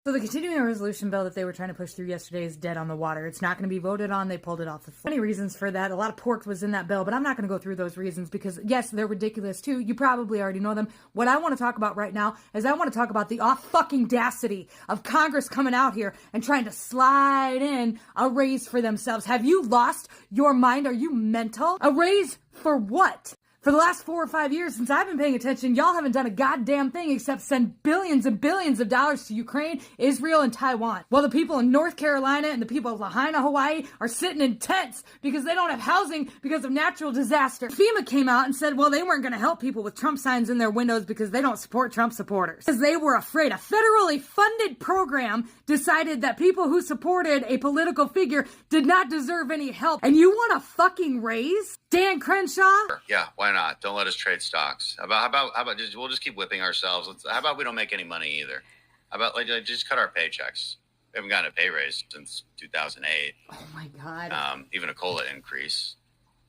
So the continuing resolution bill that they were trying to push through yesterday is dead on the water. It's not going to be voted on. They pulled it off the floor. Many reasons for that. A lot of pork was in that bill, but I'm not going to go through those reasons because, yes, they're ridiculous too. You probably already know them. What I want to talk about right now is I want to talk about the off-fucking-dacity of Congress coming out here and trying to slide in a raise for themselves. Have you lost your mind? Are you mental? A raise for what? For the last 4 or 5 years since I've been paying attention, y'all haven't done a goddamn thing except send billions and billions of dollars to Ukraine, Israel, and Taiwan. While the people in North Carolina and the people of Lahaina, Hawaii are sitting in tents because they don't have housing because of natural disaster. FEMA came out and said, well, they weren't going to help people with Trump signs in their windows because they don't support Trump supporters. Because they were afraid. A federally funded program decided that people who supported a political figure did not deserve any help. And you want a fucking raise? Dan Crenshaw? Yeah, why not? Don't let us trade stocks. How about we'll just keep whipping ourselves. How about we don't make any money either? How about just cut our paychecks? We haven't gotten a pay raise since 2008. Oh my God. Even a COLA increase.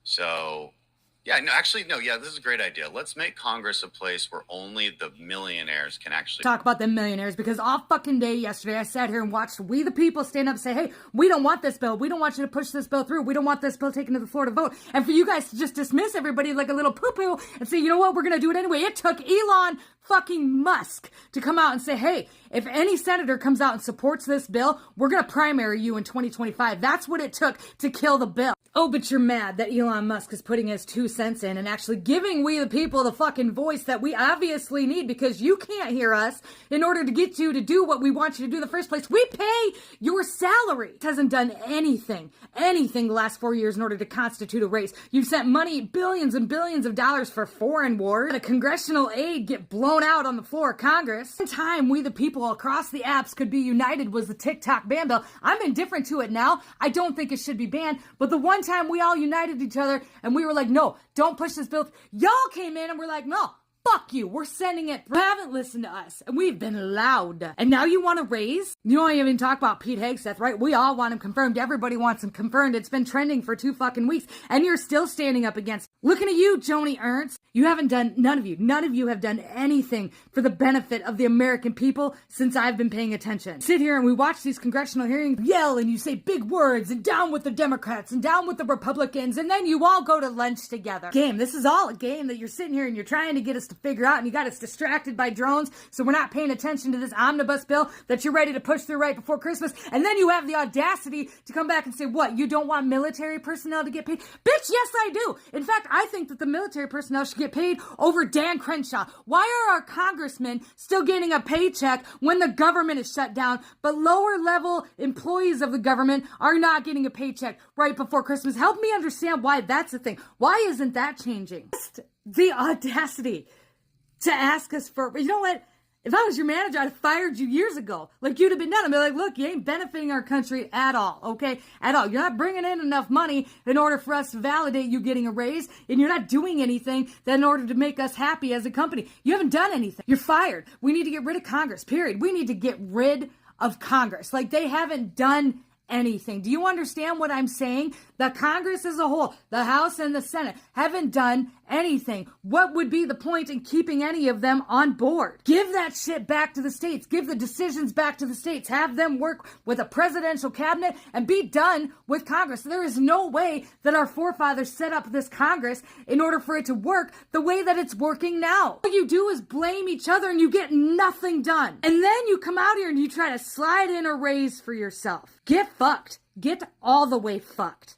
So, yeah, this is a great idea. Let's make Congress a place where only the millionaires can actually talk about them millionaires, because all fucking day yesterday I sat here and watched we the people stand up and say, hey, we don't want this bill. We don't want you to push this bill through. We don't want this bill taken to the floor to vote. And for you guys to just dismiss everybody like a little poo-poo and say, you know what, we're going to do it anyway. It took Elon fucking Musk to come out and say, hey, if any senator comes out and supports this bill, we're going to primary you in 2025. That's what it took to kill the bill. Oh, but you're mad that Elon Musk is putting his 2 cents in and actually giving we the people the fucking voice that we obviously need, because you can't hear us in order to get you to do what we want you to do in the first place. We pay your salary. It hasn't done anything the last 4 years in order to constitute a raise. You've sent money, billions and billions of dollars for foreign wars. The congressional aid get blown out on the floor of Congress. One time we the people across the apps could be united was the TikTok ban bill. I'm indifferent to it now. I don't think it should be banned, but the one time we all united each other and we were like, no, don't push this bill. Y'all came in and we're like, no, fuck you. We're sending it. You haven't listened to us, and we've been loud. And now you want to raise? You don't even talk about Pete Hegseth, right? We all want him confirmed. Everybody wants him confirmed. It's been trending for 2 fucking weeks, and you're still standing up against. Looking at you, Joni Ernst. You haven't done, none of you have done anything for the benefit of the American people since I've been paying attention. Sit here and we watch these congressional hearings, yell, and you say big words, and down with the Democrats, and down with the Republicans, and then you all go to lunch together. This is all a game that you're sitting here and you're trying to get us to figure out, and you got us distracted by drones, so we're not paying attention to this omnibus bill that you're ready to push through right before Christmas, and then you have the audacity to come back and say, what, you don't want military personnel to get paid? Bitch, yes I do. In fact, I think that the military personnel should get paid over Dan Crenshaw. Why are our congressmen still getting a paycheck when the government is shut down, but lower level employees of the government are not getting a paycheck right before Christmas? Help me understand why that's a thing. Why isn't that changing? Just the audacity to ask us for, you know what? If I was your manager, I'd have fired you years ago. Like, you'd have been done. I'd be like, look, you ain't benefiting our country at all, okay? At all. You're not bringing in enough money in order for us to validate you getting a raise, and you're not doing anything that in order to make us happy as a company. You haven't done anything. You're fired. We need to get rid of Congress, period. We need to get rid of Congress. Like, they haven't done anything. Do you understand what I'm saying? The Congress as a whole, the House and the Senate, haven't done anything. What would be the point in keeping any of them on board? Give that shit back to the states. Give the decisions back to the states. Have them work with a presidential cabinet and be done with Congress. There is no way that our forefathers set up this Congress in order for it to work the way that it's working now. All you do is blame each other and you get nothing done. And then you come out here and you try to slide in a raise for yourself. Get fucked. Get all the way fucked.